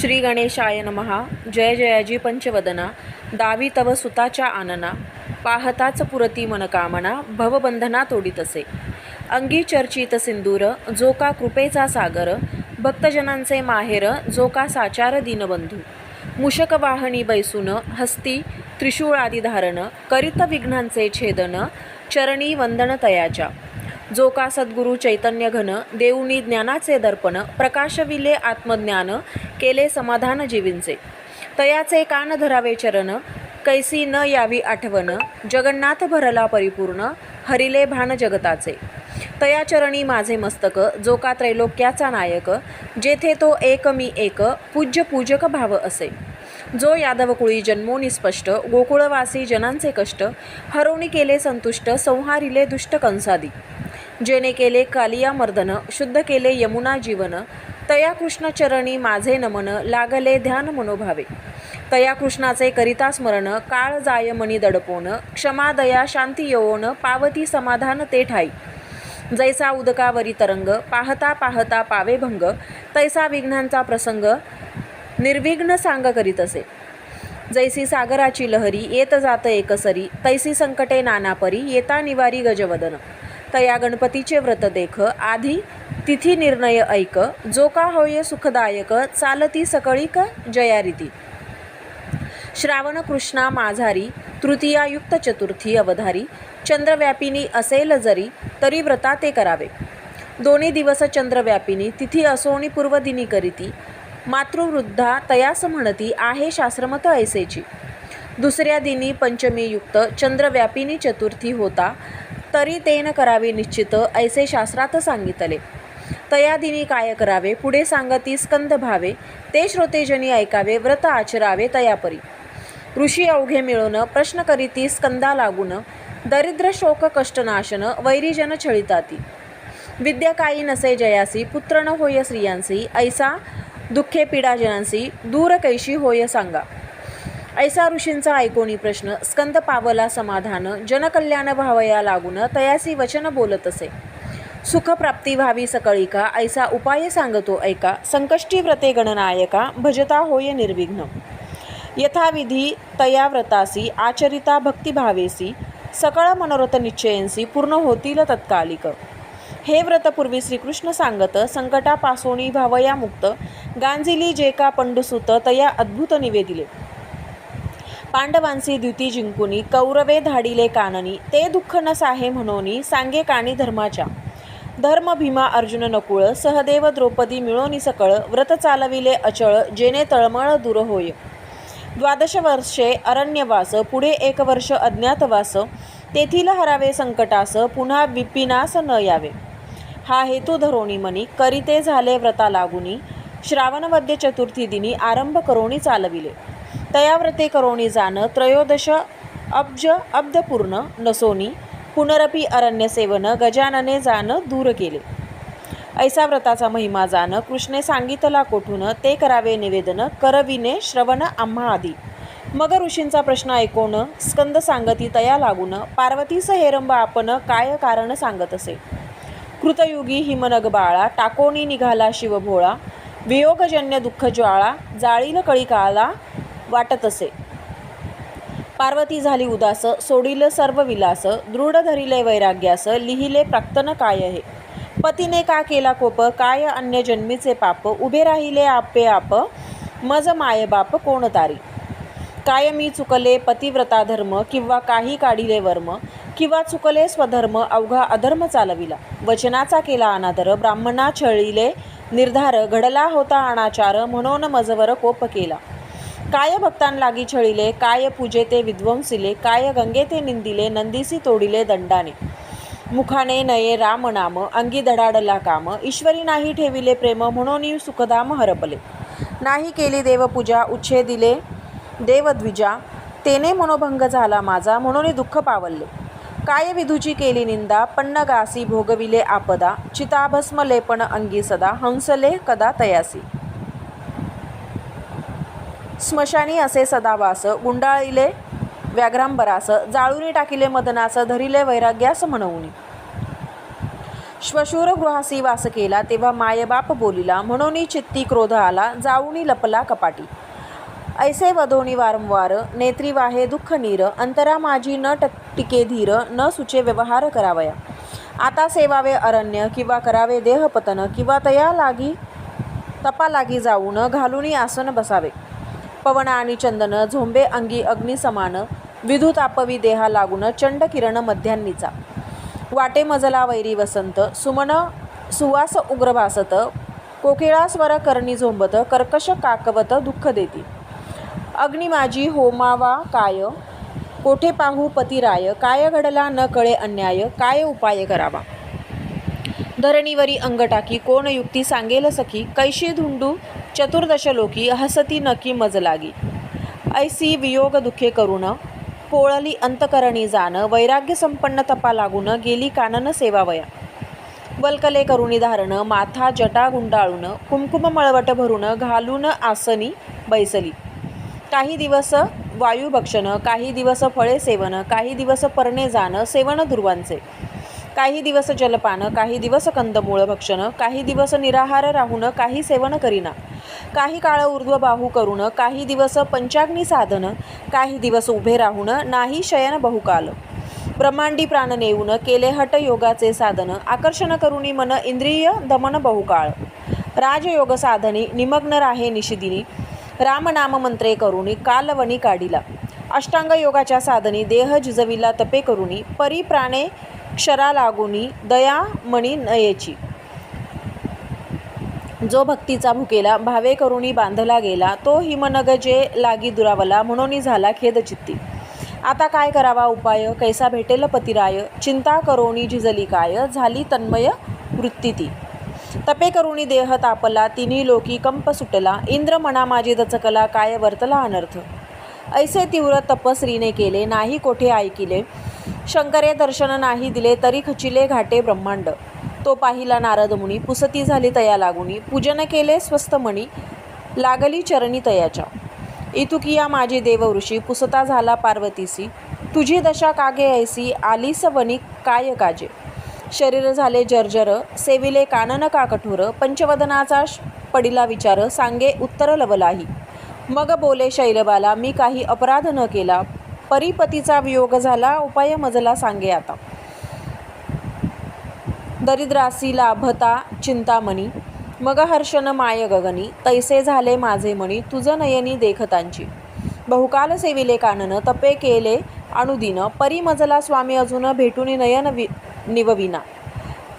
श्री गणेशाय नमहा. जय जयाजी पंचवदना. दावी तव सुताच्या आनना. पाहताच पुरती मनकामना. भवबंधना तोडितसे. अंगी चर्चित सिंदूर. जो का कृपेचा सागर. भक्तजनांचे माहेर. जो का साचार दीनबंधू. मूषक वाहनी बैसून. हस्ती त्रिशूळादी धारण. करीत विघ्नांचे छेदन. चरणी वंदन तयाच्या. जो का सद्गुरु चैतन्य घन. देऊनी ज्ञानाचे दर्पण. प्रकाशविले आत्मज्ञान. केले समाधान जीवींचे. तयाचे कान धरावे चरण. कैसी न यावी आठवण. जगन्नाथ भरला परिपूर्ण. हरिले भान जगताचे. तया चरणी माझे मस्तक. जो का त्रैलोक्याचा नायक. जेथे तो एक मी एक. पूज्य पूजक भाव असे. जो यादव कुळी जन्मोनी स्पष्ट. गोकुळवासी जनांचे कष्ट. हरवणी केले संतुष्ट. संहारिले दुष्ट कंसादी. जेने केले कालिया मर्दन. शुद्ध केले यमुना जीवन. तया कृष्ण चरणी माझे नमन. लागले ध्यान मनोभावे. तया कृष्णाचे करिता स्मरण. काळ जाय मनी दडपोन. क्षमा दया शांती येऊन. पावती समाधान ते ठाई. जैसा उदकावरी तरंग. पाहता पाहता पावे भंग. तैसा विघ्नांचा प्रसंग. निर्विघ्न सांग करीत असे. जैसी सागराची लहरी. येत जात एकसरी. तैसी संकटे नानापरी. येता निवारी गजवदन. तया गणपतीचे व्रत देख. आधी तिथी निर्णय ऐक. जो का होय सुखदायक. चालती सकळीक जयारीती. श्रावण कृष्णा माझारी. तृतीयायुक्त चतुर्थी अवधारी. चंद्रव्यापिनी असेल जरी. तरी व्रता ते करावे. दोन्ही दिवस चंद्रव्यापिनी. तिथी असोनी पूर्वदिनी करीती. मातृवृद्धा तयास म्हणती. आहे शास्त्रमत ऐसेची. दुसऱ्या दिनी पंचमीयुक्त. चंद्रव्यापिनी चतुर्थी होता. तरी तेन करावे निश्चित. ऐसे शास्त्रात सांगितले. तया दिनी काय करावे. पुढे सांगती स्कंद भावे. ते श्रोतेजनी ऐकावे. व्रत आचरावे तयापरी. ऋषी अवघे मिळून. प्रश्न करीती स्कंदा लागून. दरिद्र शोक कष्टनाशन. वैरीजन छळिताती. विद्या काही नसे जयासी. पुत्र न होय स्त्रियांसी. ऐसा दुःखे पीडा जनांसी. दूर कैशी होय सांगा. ऐसा ऋषींचा ऐकोनी प्रश्न. स्कंद पावला समाधान. जनकल्याण व्हावया लागून. तयासी वचन बोलत असे. सुखप्राप्ती व्हावी सकळीका. ऐसा उपाय सांगतो ऐका. संकष्टी व्रते गणनायका. भजता होय निर्विघ्न. यथाविधी तया व्रतासी. आचरिता भक्तिभावेसी. सकळ मनोरथ निश्चयेंसी. पूर्ण होतील तत्कालिक. हे व्रत पूर्वी श्रीकृष्ण सांगत. संकटापासोनी भावया मुक्त. गांजिली जे का पंडुसुत. तया अद्भुत निवेदिले. पांडवांसी द्युती जिंकुनी. कौरवे धाडिले काननी. ते दुःख न साहे म्हणोनी. सांगे कानी धर्माच्या. धर्म भीमा अर्जुन नकुळ. सहदेव द्रौपदी मिळोनी सकळ. व्रत चालविले अचळ. जेने तळमळ दूर होय. 12 वर्षे अरण्यवास. पुढे 1 वर्ष अज्ञातवास. तेथील हरावे संकटास. पुन्हा विपिनास न यावे. हा हेतू धरोणी मनी. करीते झाले व्रता लागुनी. श्रावणवद्य चतुर्थी दिनी. आरंभ करोणी चालविले. तया व्रते करोणी जान. 13 अब्ज पूर्ण नसोनी. पुनरपी अरण्य सेवन. गजानने जान दूर केले. ऐसा व्रताचा महिमा जान. कृष्णे सांगितला कोठून. ते करावे निवेदन. करविने श्रवण आम्हा आधी. मग ऋषींचा प्रश्न ऐकून. स्कंद सांगती तया लागून. पार्वतीस हेरंब आपण. काय कारण सांगत असे. कृतयुगी हिमनग बाळा. टाकोनी निघाला शिवभोळा. वियोगजन्य दुःख ज्वाळा. जाळील कळी काळा वाटत असे. पार्वती झाली उदास. सोडिल सर्व विलास. दृढ धरिले वैराग्यास. लिहिले प्राक्तन काय हे. पतीने का केला कोप. काय अन्य जन्मीचे पाप. उभे राहिले आपे आप. मज मायबाप कोण तारी. काय मी चुकले पतिव्रता धर्म. किंवा काही काढिले वर्म. किंवा चुकले स्वधर्म. अवघा अधर्म चालविला. वचनाचा केला अनादर. ब्राह्मणा छळिले निर्धार. घडला होता अनाचार. म्हणून मजवर कोप केला. काय भक्तांलागी छळिले. काय पूजे ते विध्वंसिले. काय गंगे ते निंदिले. नंदीसी तोडिले दंडाने. मुखाने नये राम नाम. अंगी धडाडला काम. ईश्वरी नाही ठेविले प्रेम. म्हणून सुखधाम हरपले. नाही केली देवपूजा. उच्छेदिले देवद्विजा. तेने मनोभंग झाला माझा. म्हणून दुःख पावलले. काय विधूची केली निंदा. पन्नगासी भोगविले आपदा. चिताभस्म लेपण अंगी सदा. हंसले कदा तयासी. स्मशानी असे सदावास. गुंडाळिले व्याघ्रांबरास. जाळूनी टाकिले मदनास. धरिले वैराग्यास म्हणवून. श्वशुर गृहासी वास केला तेव्हा मायबाप बोलिला म्हणून चित्ती क्रोध आला जाऊनी लपला कपाटी. ऐसे वधोनी वारंवार नेत्री वाहे दुःख नीर अंतरा माझी न टिके धीर न सुचे व्यवहार करावया. आता सेवावे अरण्य किंवा करावे देहपतन किंवा तया लागी तपा लागी जाऊन घालुनी आसन बसावे. पवन आणि चंदन झोंबे अंगी अग्नी समान विद्युत आपवी देहा लागून चंड किरण मध्यान्नीचा. वाटे मजला वैरी वसंत सुमन सुवास उग्र भासत कोकिळा स्वर करणी झोंबत कर्कश काकवत दुःख देती. अग्नी माझी होमावा काय कोठे पाहू पतिराय काय घडला न कळे अन्याय काय उपाय करावा. धरणीवरी अंग टाकी कोण युक्ती सांगेल सखी कैशी धुंडू चतुर्दश लोकी हसती नकी मज लागी. ऐसी वियोग दुःखे करून पोळली अंतकरणी जाण वैराग्य संपन्न तपा लागून गेली कानन सेवावया. वल्कले करुणी धारण माथा जटा गुंडाळून कुमकुम मळवट भरून घालून आसनी बैसली. काही दिवस वायू भक्षण काही दिवस फळे सेवन काही दिवस परणे जाण सेवन दुर्वांचे. काही दिवस जलपान काही दिवस कंदमूळ भक्षण काही दिवस निराहार राहून काही सेवन करीना. काही काळ ऊर्ध्व बाहू करून काही दिवस पंचाग्नी साधन काही दिवस उभे राहून नाही शयन बहुकाल. ब्रह्मांडी प्राण नेऊन केले हट योगाचे साधन आकर्षण करुणी मन इंद्रिय दमन बहुकाळ. राजयोग साधनी निमग्न राहे निशिदिनी रामनाम मंत्रे करुणी कालवणी काढिला. अष्टांग योगाच्या साधनी देह जिजविला तपे करुणी परी प्राणे क्षरा लागुनी दया मणी नयेची. जो भक्तीचा भुकेला भावे करुणी बांधला गेला तो हिमनग जे लागी दुरावला म्हणून झाला खेद चित्ती. आता काय करावा उपाय कैसा भेटेल पतिराय चिंता करोनी झिजली काय झाली तन्मय वृत्ती ती. तपे करुणी देह तापला तिन्ही लोकी कंप सुटला इंद्र मना माझी दचकला काय वर्तला अनर्थ. ऐसे तीव्र तपस्रीने केले नाही कोठे ऐकिले शंकरे दर्शन नाही दिले तरी खचिले घाटे ब्रह्मांड. तो पाहिला नारद मुनी पुसती झाली तया लागुनी पूजन केले स्वस्त मणी लागली चरणी तयाच्या. इतुकिया माझी देवऋषी पुसता झाला पार्वतीसी तुझी दशा कागे ऐसी आलीस वनी काय काजे. शरीर झाले जर्जर सेविले कानन का कठोर पंचवदनाचा पडिला विचार सांगे उत्तर लवलाही. मग बोले शैलबाला मी काही अपराध न केला परिपतीचा वियोग झाला उपाय मजला सांगे आता. दरिद्रासी लाभता चिंतामणी मग हर्षन माय गगनी तैसे झाले माझे मणी तुझ नयनी देखतांची. बहुकाल सेविले कानन तपे केले अनुदिन परी मजला स्वामी अजून भेटून नयन निवविना.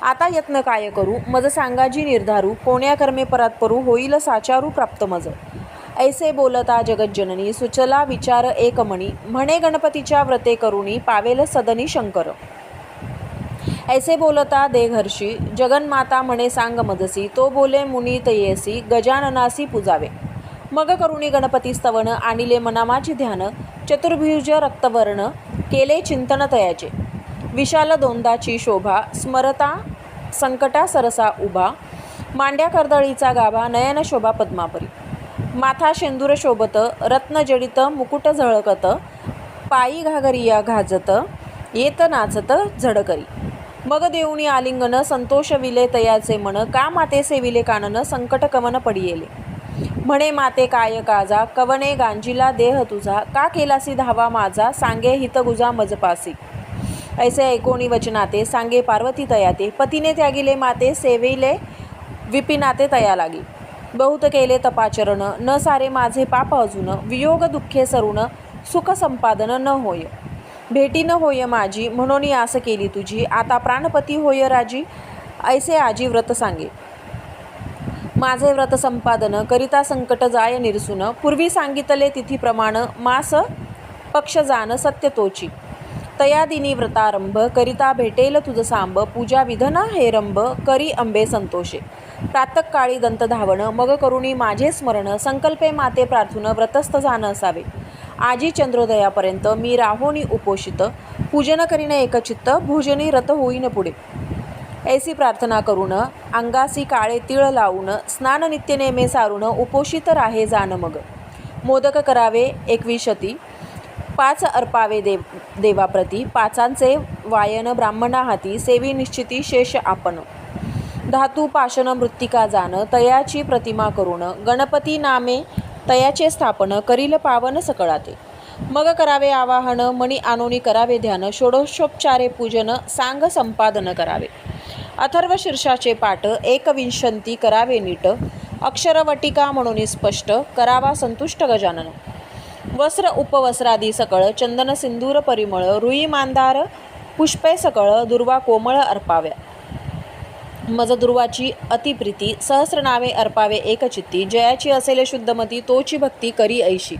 आता यत्न काय करू मज सांगाजी निर्धारू कोण्या कर्मे परात्परू होईल साचारू प्राप्त मज. ऐसे बोलता जगज्जननी सुचला विचार एकमणी म्हणे गणपतीच्या व्रते करुणी पावेल सदनी शंकर. ऐसे बोलता देघर्षी जगन्माता म्हणे सांग मजसी तो बोले मुनी तयेसी गजाननासी पूजावे. मग करुणी गणपती स्तवन आणिले मनामाची ध्यान चतुर्भुज रक्तवर्ण केले चिंतन तयाचे. विशाल दोंदाची शोभा स्मरता संकटा सरसा उभा मांड्या कर्दळीचा गाभा नयन शोभा पद्मापरी. माथा शेंदूर शोभत रत्नजडित मुकुट झळकत पायी घागरिया घाजत येत नाचत झडकरी. मग देऊनी आलिंगन संतोष विले तयाचे मन का माते सेविले कानन संकट कवन पडियेले. म्हणे माते काय काजा कवने गांजीला देह तुझा का केलासी धावा माझा सांगे हित गुजा मजपासी. ऐसे ऐकोणी वचनाते सांगे पार्वती तयाते पतीने त्यागिले माते सेविले विपिनाते तया लागी. बहुत केले तपाचरण न सारे माझे पाप अजून वियोग दुःखे सरुण सुख संपादन न होय. भेटी न होय माझी म्हणून आस केली तुझी आता प्राणपती होय राजी. ऐसे आजी व्रत सांगे माझे व्रत संपादन करिता संकट जाय निरसून पूर्वी सांगितले तिथी प्रमाण मास पक्ष जान सत्य तोची. तया दिनी व्रतारंभ करिता भेटेल तुझ सांब पूजा विधना हेरंब करी अंबे संतोषे. प्रातःकाळी दंत धावण मग करुणी माझे स्मरण संकल्पे माते प्रार्थून व्रतस्थ जाण असावे. आजी चंद्रोदयापर्यंत मी राहोनी उपोषित पूजन करीन एकचित्त भोजनी रत होईन पुढे. ऐसी प्रार्थना करून अंगासी काळे तीळ लावून स्नान नित्य नेमे सारून उपोषित राहे जाण मग. मोदक करावे 21 5 अर्पावे देवाप्रती पाचांचे वायन ब्राह्मणा हाती सेवी निश्चिती शेष आपण धातू पाषण मृत्तिका जाण तयाची प्रतिमा करून गणपती नामे तयाचे स्थापन करील पावन सकळाते मग करावे आवाहन मणी आणोनी करावे ध्यान षोडशोपचारे पूजन सांग संपादन करावे अथर्व शीर्षाचे पाठ एकविंशती करावे नीट अक्षरवटिका म्हणून स्पष्ट करावा संतुष्ट गजानन वस्त्र उपवस्त्रादी सकळ चंदन सिंदूर परिमळ रुई मांदार पुष्पे सकळ दुर्वा कोमळ अर्पाव्या मज दुर्वाची अतिप्रीती सहस्रनावे अर्पावे एकचित्ती जयाची असेल शुद्धमती तोची भक्ती करी ऐशी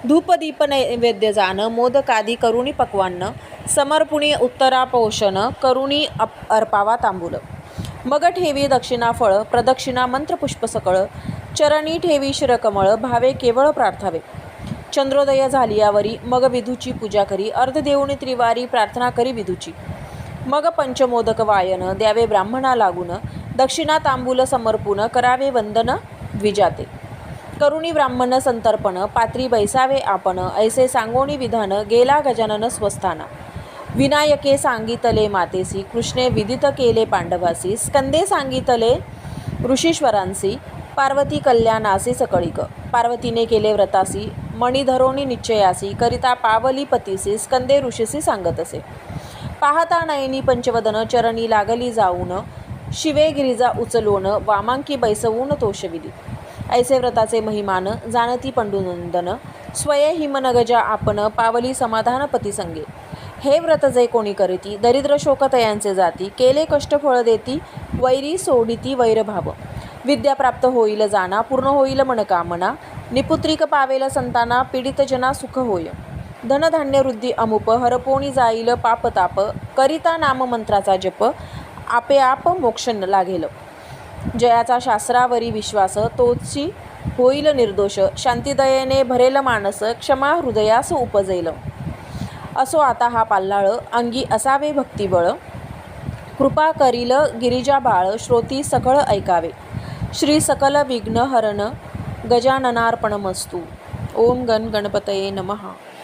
धूप दीप नैवेद्य जान मोदकादी करुणी पक्वान्न समर्पुणी उत्तरापोषण करुणी अर्पावा तांबूल मग ठेवी दक्षिणा फळ प्रदक्षिणा मंत्रपुष्प सकळ चरणी ठेवी शिरकमळ भावे केवळ प्रार्थावे चंद्रोदय झालियावरी मग विधूची पूजा करी अर्ध देऊणी त्रिवारी प्रार्थना करी विधूची मग पंचमोदक वायन द्यावे ब्राह्मणा लागून दक्षिणा तांबूल समर्पून करावे वंदन द्विजाते करुणी ब्राह्मण संतर्पण पात्री बैसावे आपण ऐसे सांगोणी विधान गेला गजानन स्वस्थाना विनायके सांगितले मातेसी कृष्णे विदित केले पांडवासी स्कंदे सांगितले ऋषीश्वरांसी पार्वती कल्याणासी सकळिक पार्वतीने केले व्रतासी मणिधरोणी निश्चयासी करिता पावली पतीसी स्कंदे ऋषीसी सांगतसे पाहता नयनी पंचवदन चरणी लागली जाऊन शिवे गिरिजा उचलून वामांकी बैसवून तोषविली ऐसे व्रताचे महिमान जाणती पंडुनंदन स्वये हिमनगजा आपण पावली समाधान पतीसंगे हे व्रत जे कोणी करीती दरिद्र शोकतयांचे जाती केले कष्ट फळ देती वैरी सोडिती वैरभाव विद्या प्राप्त होईल जाना पूर्ण होईल मनकामना निपुत्रिक पावेल संताना पीडित जना सुख होय धनधान्य वृद्धी अमुप हरपोणी जाईल पापताप करिता नाम मंत्राचा जप आपे आप मोक्ष लागेल जयाचा शास्त्रावरी विश्वास तोची होईल निर्दोष शांतिदयेने भरेल मानस क्षमा हृदयास उपजेल असो आता हा पाल्लाळ अंगी असावे भक्तिबळ कृपा करील गिरिजा बाळ श्रोती सकळ ऐकावे श्री सकल विघ्न हरण गजाननार्पणमस्तु ओम गण गणपतये नमः।